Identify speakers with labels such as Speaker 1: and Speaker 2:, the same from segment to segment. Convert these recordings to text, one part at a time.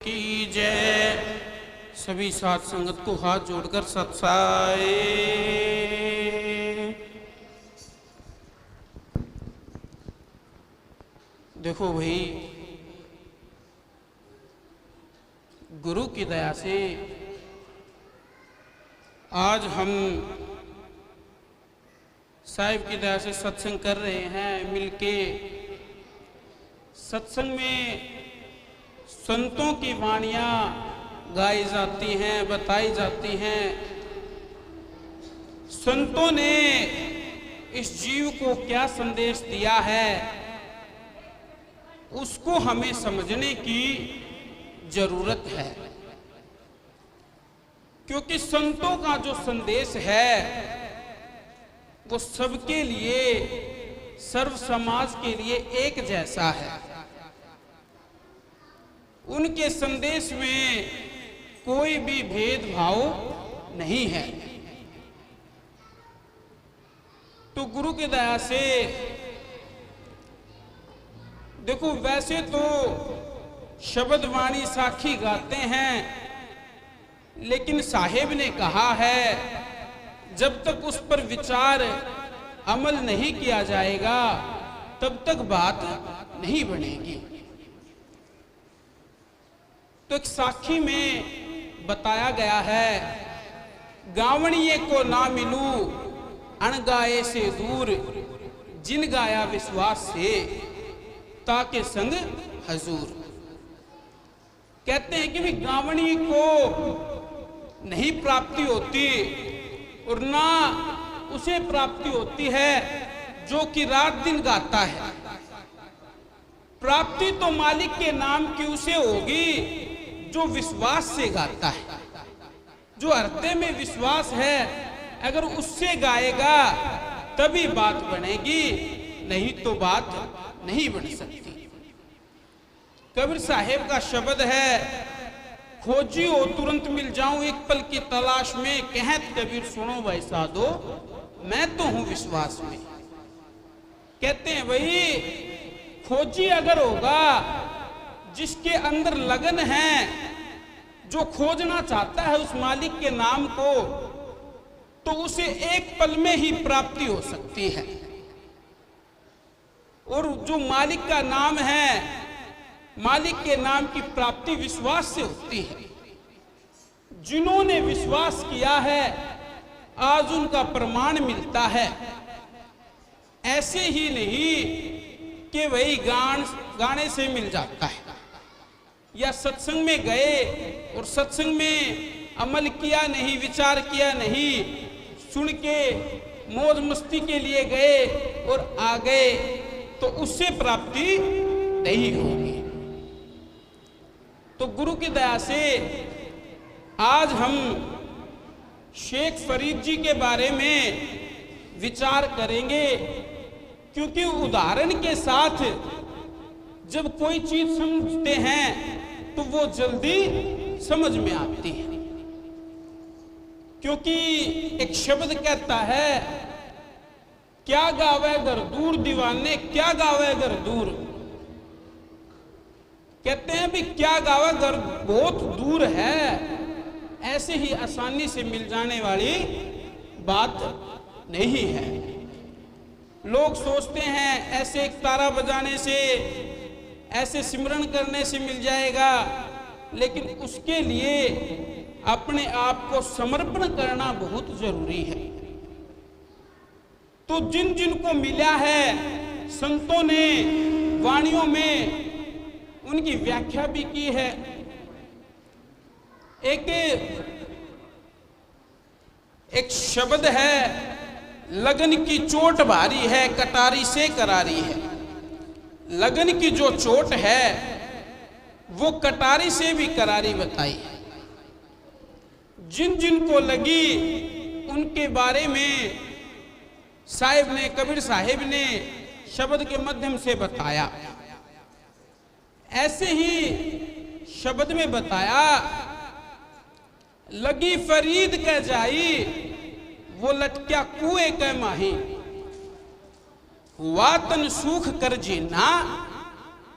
Speaker 1: की जय। सभी साथ संगत को हाथ जोड़कर सत्साए। देखो भाई, गुरु की दया से आज हम साहिब की दया से सत्संग कर रहे हैं मिलके। सत्संग में संतों की वाणियाँ गाई जाती हैं, बताई जाती हैं। संतों ने इस जीव को क्या संदेश दिया है, उसको हमें समझने की जरूरत है, क्योंकि संतों का जो संदेश है वो सबके लिए, सर्व समाज के लिए एक जैसा है। उनके संदेश में कोई भी भेदभाव नहीं है। तो गुरु की दया से देखो, वैसे तो शब्द वाणी साखी गाते हैं, लेकिन साहिब ने कहा है जब तक उस पर विचार अमल नहीं किया जाएगा तब तक बात नहीं बनेगी। तो एक साखी में बताया गया है, गावणिये को ना मिलू अणगाए से दूर, जिन गाया विश्वास से ताके संग हजूर। कहते हैं कि भी गावणी को नहीं प्राप्ति होती और ना उसे प्राप्ति होती है जो कि रात दिन गाता है। प्राप्ति तो मालिक के नाम की उसे होगी जो विश्वास से गाता है, जो हृदय में विश्वास है। अगर उससे गाएगा तभी बात बनेगी, नहीं तो बात नहीं बन सकती। कबीर साहेब का शब्द है, खोजी हो तुरंत मिल जाऊं एक पल की तलाश में, कहत कबीर सुनो भाई साधो मैं तो हूं विश्वास में। कहते हैं भाई, खोजी अगर होगा, जिसके अंदर लगन है, जो खोजना चाहता है उस मालिक के नाम को, तो उसे एक पल में ही प्राप्ति हो सकती है। और जो मालिक का नाम है, मालिक के नाम की प्राप्ति विश्वास से होती है। जिन्होंने विश्वास किया है आज उनका प्रमाण मिलता है। ऐसे ही नहीं कि वही गाने से मिल जाता है, या सत्संग में गए और सत्संग में अमल किया नहीं, विचार किया नहीं, सुन के मौज मस्ती के लिए गए और आ गए, तो उससे प्राप्ति नहीं होगी। तो गुरु की दया से आज हम शेख फरीद जी के बारे में विचार करेंगे, क्योंकि उदाहरण के साथ जब कोई चीज समझते हैं तो वो जल्दी समझ में आती है। क्योंकि एक शब्द कहता है, क्या गावे घर दूर दीवाने, क्या गावे घर दूर। कहते हैं भी क्या गावे घर बहुत दूर है, ऐसे ही आसानी से मिल जाने वाली बात नहीं है। लोग सोचते हैं ऐसे एक तारा बजाने से, ऐसे सिमरन करने से मिल जाएगा, लेकिन उसके लिए अपने आप को समर्पण करना बहुत जरूरी है। तो जिन जिन को मिला है, संतों ने वाणियों में उनकी व्याख्या भी की है। एक शब्द है, लगन की चोट भारी है कटारी से करारी है। लगन की जो चोट है वो कटारी से भी करारी बताई है। जिन जिन को लगी उनके बारे में साहिब ने, कबीर साहिब ने शब्द के माध्यम से बताया। ऐसे ही शब्द में बताया, लगी फरीद कह जाई वो लटक्या कुएं के माही, वातन सूख कर जीना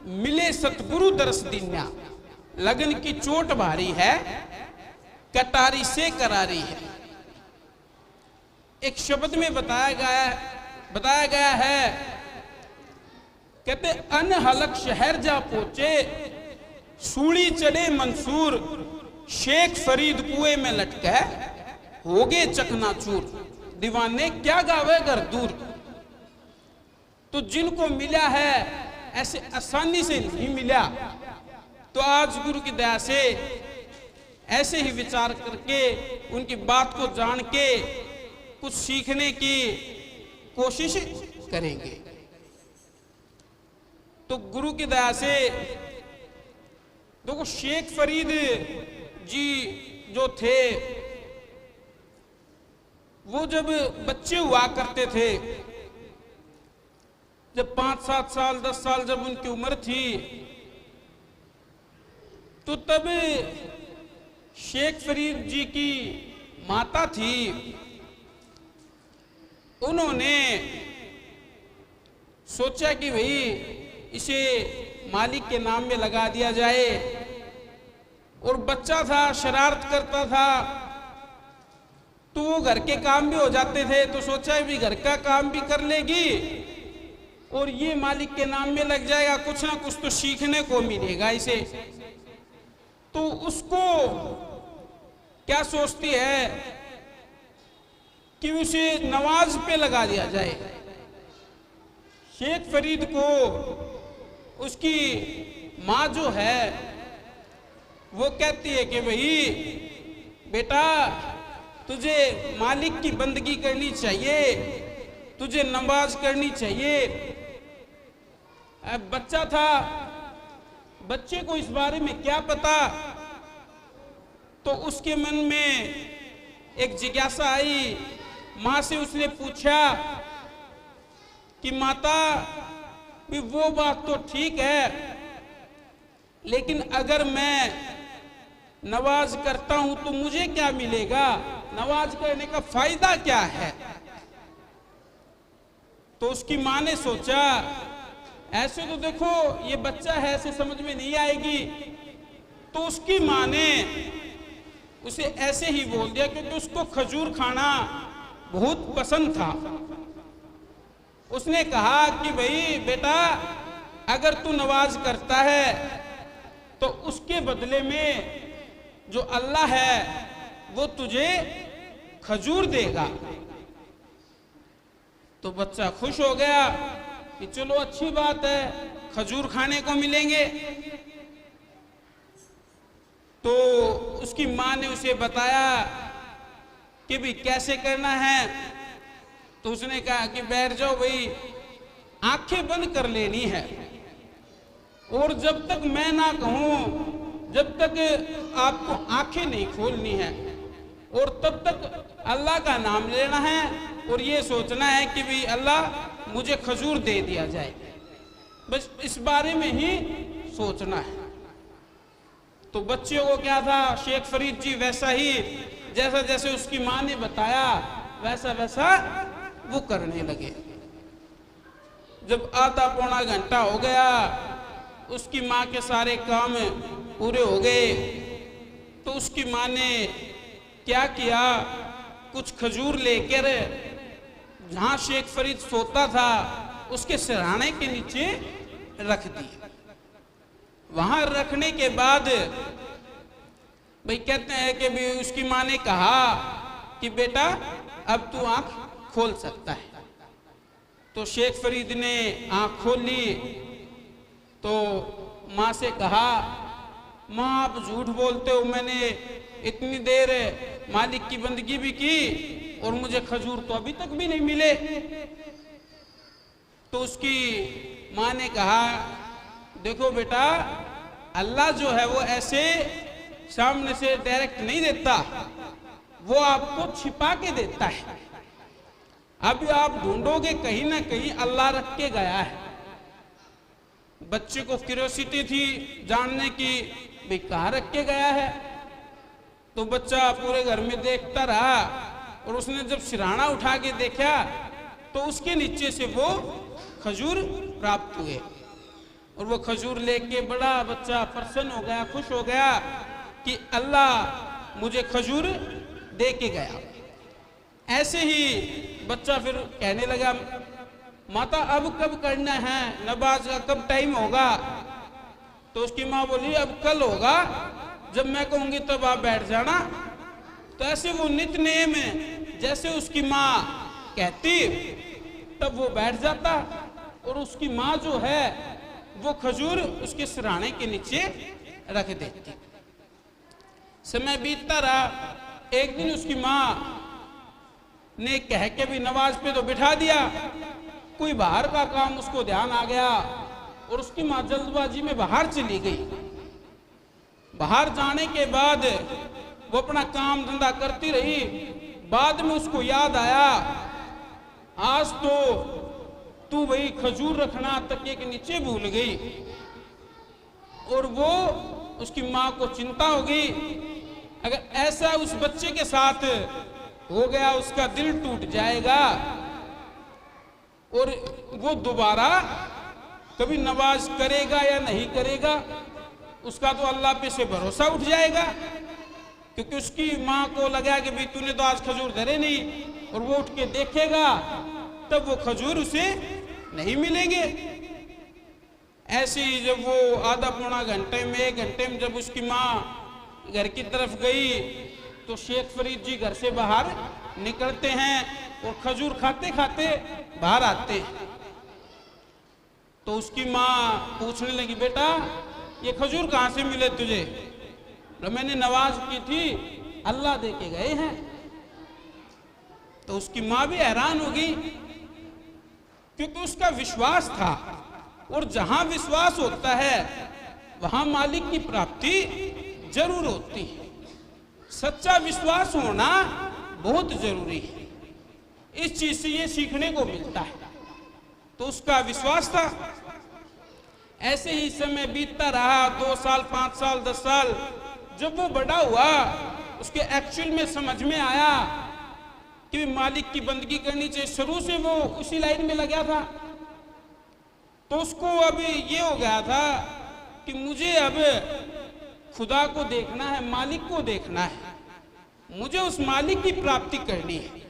Speaker 1: मिले सतगुरु दरस दीन्या। लगन की चोट भारी है, कटारी से करारी है। एक शब्द में बताया गया है, कहते अनहलक शहर जा पहुंचे, सूली चढ़े मंसूर, शेख फरीद कुएं में लटके हो गए चकनाचूर। दीवाने क्या गावे घर दूर। तो जिनको मिला है ऐसे आसानी से नहीं मिला। तो आज गुरु की दया से ऐसे ही विचार करके उनकी बात को जान के कुछ सीखने की कोशिश करेंगे। तो गुरु की दया से देखो, शेख फरीद जी जो थे वो जब बच्चे हुआ करते थे, जब 5-7 साल 10 साल जब उनकी उम्र थी, तो तब शेख फरीद जी की माता थी, उन्होंने सोचा कि भाई इसे मालिक के नाम में लगा दिया जाए। और बच्चा था, शरारत करता था, तो वो घर के काम भी हो जाते थे, तो सोचा भी घर का काम भी कर लेगी और ये मालिक के नाम में लग जाएगा, कुछ ना कुछ तो सीखने को मिलेगा इसे। तो उसको क्या सोचती है कि उसे नवाज पे लगा दिया जाए। शेख फरीद को उसकी माँ जो है वो कहती है कि भाई बेटा, तुझे मालिक की बंदगी करनी चाहिए, तुझे नमाज करनी चाहिए। अब बच्चा था, बच्चे को इस बारे में क्या पता। तो उसके मन में एक जिज्ञासा आई। माँ से उसने पूछा कि माता, भी वो बात तो ठीक है, लेकिन अगर मैं नवाज करता हूं तो मुझे क्या मिलेगा, नवाज करने का फायदा क्या है। तो उसकी माँ ने सोचा, ऐसे तो देखो ये बच्चा है, ऐसे समझ में नहीं आएगी। तो उसकी माँ ने उसे ऐसे ही बोल दिया, क्योंकि उसको खजूर खाना बहुत पसंद था। उसने कहा कि भाई बेटा, अगर तू नवाज करता है तो उसके बदले में जो अल्लाह है वो तुझे खजूर देगा। तो बच्चा खुश हो गया कि चलो अच्छी बात है, खजूर खाने को मिलेंगे। तो उसकी माँ ने उसे बताया कि भाई कैसे करना है। तो उसने कहा कि बैठ जाओ भाई, आंखें बंद कर लेनी है, और जब तक मैं ना कहूं, जब तक आपको आंखें नहीं खोलनी है, और तब तक अल्लाह का नाम लेना है, और ये सोचना है कि भाई अल्लाह मुझे खजूर दे दिया जाए। बस इस बारे में ही सोचना है। तो बच्चे को क्या था, शेख फरीद जी वैसा ही, जैसा जैसे उसकी माँ ने बताया वैसा वैसा वो करने लगे। जब आधा पौना घंटा हो गया, उसकी माँ के सारे काम पूरे हो गए, तो उसकी माँ ने क्या किया, कुछ खजूर लेकर जहां शेख फरीद सोता था उसके सिरहाने के नीचे रख दी। वहां रखने के बाद भाई कहते हैं कि भी उसकी माँ ने कहा कि बेटा अब तू आंख खोल सकता है। तो शेख फरीद ने आंख खोल ली। तो माँ से कहा, माँ आप झूठ बोलते हो, मैंने इतनी देर मालिक की बंदगी भी की और मुझे खजूर तो अभी तक भी नहीं मिले। तो उसकी माँ ने कहा, देखो बेटा, अल्लाह जो है वो ऐसे सामने से डायरेक्ट नहीं देता, वो आपको छिपा के देता है। अभी आप ढूंढोगे कहीं ना कहीं अल्लाह रख के गया है। बच्चे को क्यूरियोसिटी थी जानने की, भाई कहाँ रख के गया है। तो बच्चा पूरे घर में देखता रहा, और उसने जब सिरहाना उठा के देखा तो उसके नीचे से वो खजूर प्राप्त हुए। और वो खजूर लेके बड़ा बच्चा प्रसन्न हो गया, खुश हो गया कि अल्लाह मुझे खजूर दे के गया। ऐसे ही बच्चा फिर कहने लगा, माता अब कब करना है, नमाज का कब टाइम होगा? तो उसकी माँ बोली, अब कल होगा, जब मैं कहूंगी तब आप बैठ जाना। तो ऐसे वो नित नेम जैसे उसकी माँ कहती तब वो बैठ जाता, और उसकी माँ जो है वो खजूर उसके सिरहाने के नीचे रख देती। समय बीतता रहा, एक दिन उसकी माँ ने कह के भी नमाज पे तो बिठा दिया, कोई बाहर का काम उसको ध्यान आ गया और उसकी माँ जल्दबाजी में बाहर चली गई। बाहर जाने के बाद वो अपना काम धंधा करती रही। बाद में उसको याद आया, आज तो तू वही खजूर रखना तकिए के नीचे भूल गई। और वो उसकी माँ को चिंता हो गई, अगर ऐसा उस बच्चे के साथ हो गया उसका दिल टूट जाएगा और वो दोबारा कभी नमाज करेगा या नहीं करेगा, उसका तो अल्लाह पे से भरोसा उठ जाएगा। क्योंकि उसकी माँ को लगा कि भाई तूने तो आज खजूर धरे नहीं, और वो उठ के देखेगा तब वो खजूर उसे नहीं मिलेंगे। ऐसे ही जब वो आधा पौना घंटे में, 1 घंटे में जब उसकी माँ घर की तरफ गई तो शेख फरीद जी घर से बाहर निकलते हैं और खजूर खाते खाते बाहर आते हैं। तो उसकी माँ पूछने लगी, बेटा ये खजूर कहाँ से मिले तुझे? तो मैंने नमाज की थी, अल्लाह दे के गए हैं। तो उसकी माँ भी हैरान हो गई, क्योंकि उसका विश्वास था, और जहां विश्वास होता है वहां मालिक की प्राप्ति जरूर होती है। सच्चा विश्वास होना बहुत जरूरी है, इस चीज से ये सीखने को मिलता है। तो उसका विश्वास था। ऐसे ही समय बीतता रहा, 2 साल, 5 साल, 10 साल। जब वो बड़ा हुआ, उसके एक्चुअल में समझ में आया कि मालिक की बंदगी करनी चाहिए। शुरू से वो उसी लाइन में लगा था। तो उसको अभी ये हो गया था कि मुझे अब खुदा को देखना है, मालिक को देखना है, मुझे उस मालिक की प्राप्ति करनी है।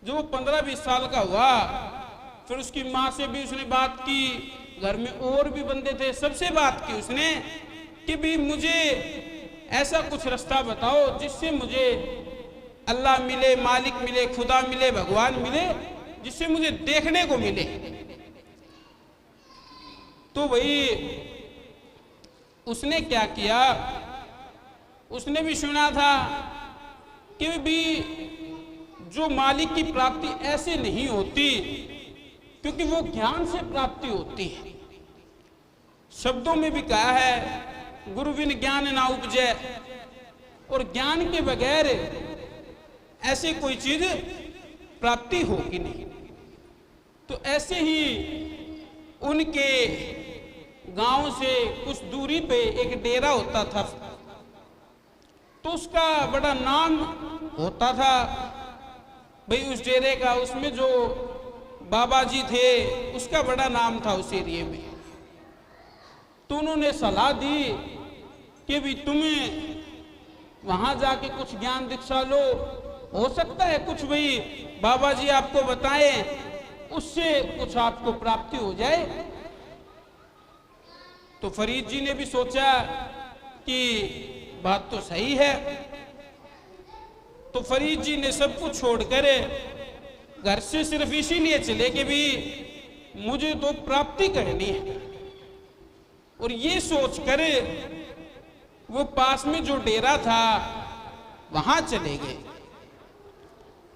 Speaker 1: जो 15-20 साल का हुआ, फिर उसकी माँ से भी उसने बात की, घर में और भी बंदे थे, सबसे बात की उसने कि भी मुझे ऐसा कुछ रास्ता बताओ जिससे मुझे अल्लाह मिले, मालिक मिले, खुदा मिले, भगवान मिले, जिससे मुझे देखने को मिले। तो वही उसने क्या किया, उसने भी सुना था कि भी जो मालिक की प्राप्ति ऐसे नहीं होती, क्योंकि वो ज्ञान से प्राप्ति होती है। शब्दों में भी कहा है, गुरु बिन ज्ञान ना उपजे, और ज्ञान के बगैर ऐसी कोई चीज प्राप्ति होगी नहीं। तो ऐसे ही उनके गांव से कुछ दूरी पे एक डेरा होता था, तो उसका बड़ा नाम होता था भाई उस डेरे का। उसमें जो बाबा जी थे उसका बड़ा नाम था उस एरिए में। तो उन्होंने सलाह दी कि भी तुम्हें वहां जाके कुछ ज्ञान दीक्षा लो, हो सकता है कुछ भाई बाबा जी आपको बताएं, उससे कुछ आपको प्राप्ति हो जाए। तो फरीद जी ने भी सोचा कि बात तो सही है। तो फरीद जी ने सब कुछ छोड़कर घर से सिर्फ इसीलिए चले कि भी मुझे तो प्राप्ति करनी है, और ये सोचकर वो पास में जो डेरा था वहां चले गए।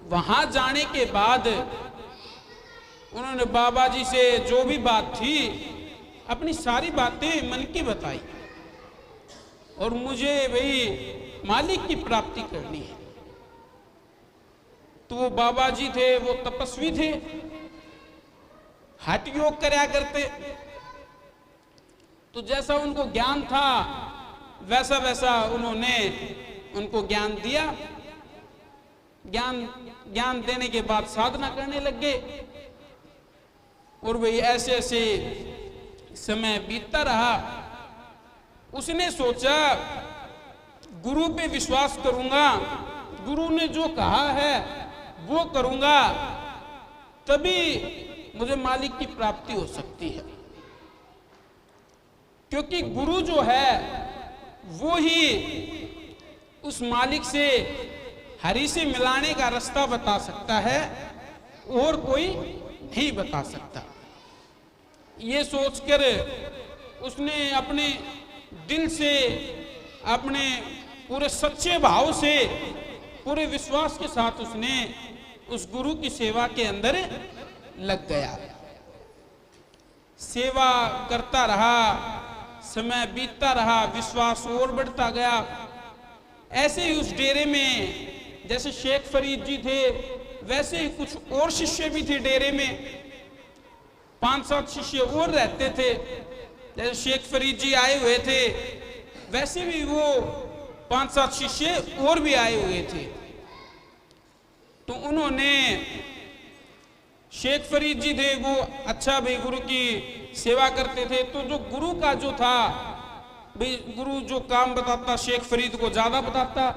Speaker 1: वहां जाने के बाद उन्होंने बाबा जी से जो भी बात थी अपनी सारी बातें मन की बताई, और मुझे भाई मालिक की प्राप्ति करनी है। तो वो बाबा जी थे, वो तपस्वी थे, हठ योग करया करते। तो जैसा उनको ज्ञान था वैसा वैसा उन्होंने उनको ज्ञान दिया। ज्ञान देने के बाद साधना करने लग गए, और वही ऐसे ऐसे समय बीतता रहा, उसने सोचा गुरु पे विश्वास करूंगा, गुरु ने जो कहा है वो करूंगा, तभी मुझे मालिक की प्राप्ति हो सकती है। क्योंकि गुरु जो है वो ही उस मालिक से, हरि से मिलाने का रास्ता बता सकता है, और कोई नहीं बता सकता। ये सोचकर उसने अपने दिल से, अपने पूरे सच्चे भाव से, पूरे विश्वास के साथ उसने उस गुरु की सेवा के अंदर लग गया। सेवा करता रहा, समय बीतता रहा, विश्वास और बढ़ता गया। ऐसे ही उस डेरे में जैसे शेख फरीद जी थे, वैसे ही कुछ और शिष्य भी थे डेरे में। 5-7 शिष्य और रहते थे। जैसे शेख फरीद जी आए हुए थे, वैसे भी वो 5-7 शिष्य और भी आए हुए थे। तो उन्होंने, शेख फरीद जी थे वो अच्छा भाई गुरु की सेवा करते थे, तो जो गुरु का जो था भाई, गुरु जो काम बताता शेख फरीद को ज्यादा बताता।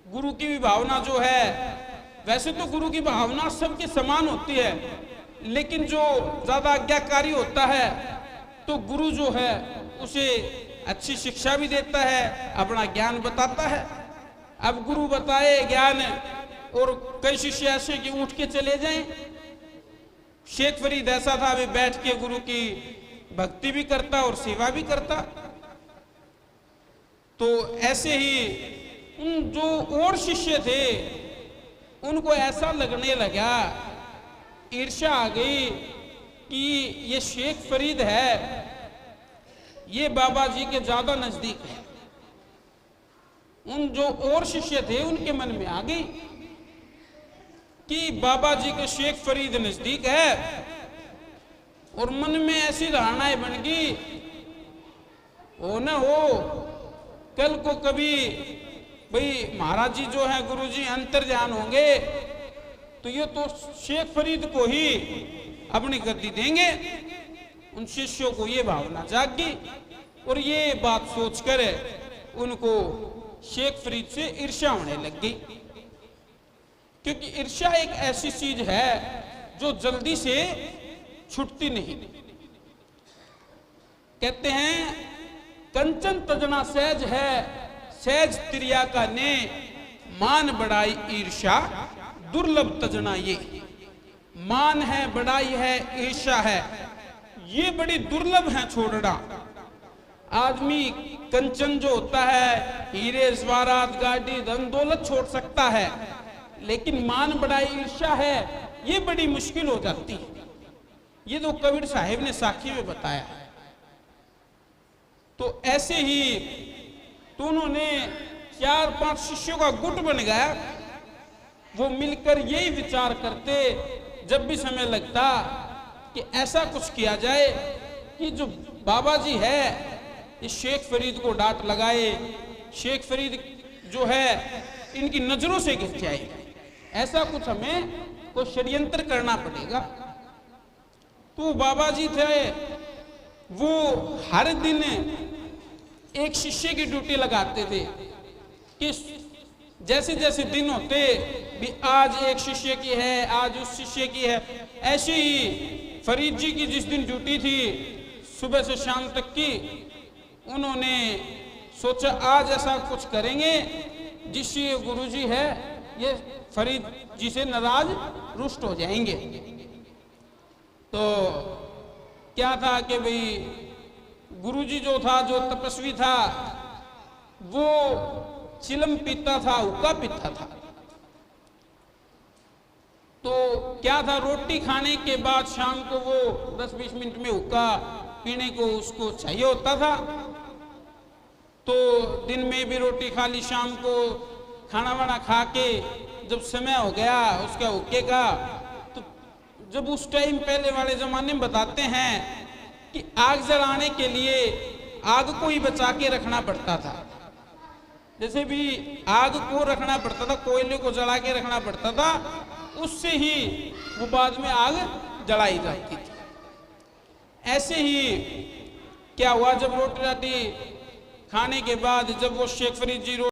Speaker 1: गुरु की भी भावना जो है, वैसे तो गुरु की भावना सबके समान होती है, लेकिन जो ज्यादा आज्ञाकारी होता है तो गुरु जो है उसे अच्छी शिक्षा भी देता है, अपना ज्ञान बताता है। अब गुरु बताए ज्ञान और कई शिष्य ऐसे कि उठ के चले जाएं। शेख फरीद ऐसा था, वे बैठ के गुरु की भक्ति भी करता और सेवा भी करता। तो ऐसे ही उन जो और शिष्य थे उनको ऐसा लगने लगा, ईर्ष्या आ गई कि ये शेख फरीद है, ये बाबा जी के ज्यादा नजदीक है। उन जो और शिष्य थे उनके मन में आ गई कि बाबा जी के शेख फरीद नजदीक है, और मन में ऐसी धारणाएं बन गई, हो न हो कल को कभी भाई महाराज जी जो है गुरु जी अंतर्ध्यान होंगे तो ये तो शेख फरीद को ही अपनी गद्दी देंगे। उन शिष्यों को ये भावना जाग गई, और ये बात सोचकर उनको शेख फरीद से ईर्ष्या होने लग गई। क्योंकि ईर्ष्या एक ऐसी चीज है जो जल्दी से छूटती नहीं। कहते हैं कंचन तजना सहज है, सहज त्रिया का ने, मान बढ़ाई ईर्ष्या दुर्लभ तजना ये। मान है, बड़ाई है, ईर्ष्या है, ये बड़ी दुर्लभ है छोड़ना। आदमी कंचन जो होता है, हीरे जवाहरात गाड़ी धन दौलत छोड़ सकता है, लेकिन मान बड़ाई ईर्ष्या है ये बड़ी मुश्किल हो जाती है। ये तो कबीर साहिब ने साखी में बताया है। तो ऐसे ही तो उन्होंने 4-5 शिष्यों का गुट बन गया। वो मिलकर यही विचार करते जब भी समय लगता कि ऐसा कुछ किया जाए कि जो बाबा जी है इस शेख फरीद को डांट लगाए, शेख फरीद जो है इनकी नजरों से गिर जाए। ऐसा कुछ हमें कोई षड्यंत्र करना पड़ेगा। तो बाबा जी थे वो हर दिन एक शिष्य की ड्यूटी लगाते थे कि जैसे जैसे दिन होते भी, आज एक शिष्य की है, आज उस शिष्य की है। ऐसे ही फरीद जी की जिस दिन ड्यूटी थी सुबह से शाम तक की, उन्होंने सोचा आज ऐसा कुछ करेंगे जिससे ये गुरुजी है ये फरीद जी से नाराज रुष्ट हो जाएंगे। तो क्या था कि भाई गुरुजी जो था, जो तपस्वी था, वो चिलम पीता था, हुक्का पीता था। तो क्या था, रोटी खाने के बाद शाम को वो 10-20 मिनट में हुक्का पीने को उसको चाहिए होता था। तो दिन में भी रोटी खा ली, शाम को खाना वाना खा के जब समय हो गया उसका हुक्के का, तो जब उस टाइम पहले वाले जमाने में बताते हैं कि आग जलाने के लिए आग को ही बचा के रखना पड़ता था। जैसे भी आग को रखना पड़ता था, कोयले को जला के रखना पड़ता था, उससे ही वो बाद में आग जलाई जाती थी। ऐसे ही क्या हुआ, जब रोटी राटी खाने के बाद जब वो शेख फरीद जी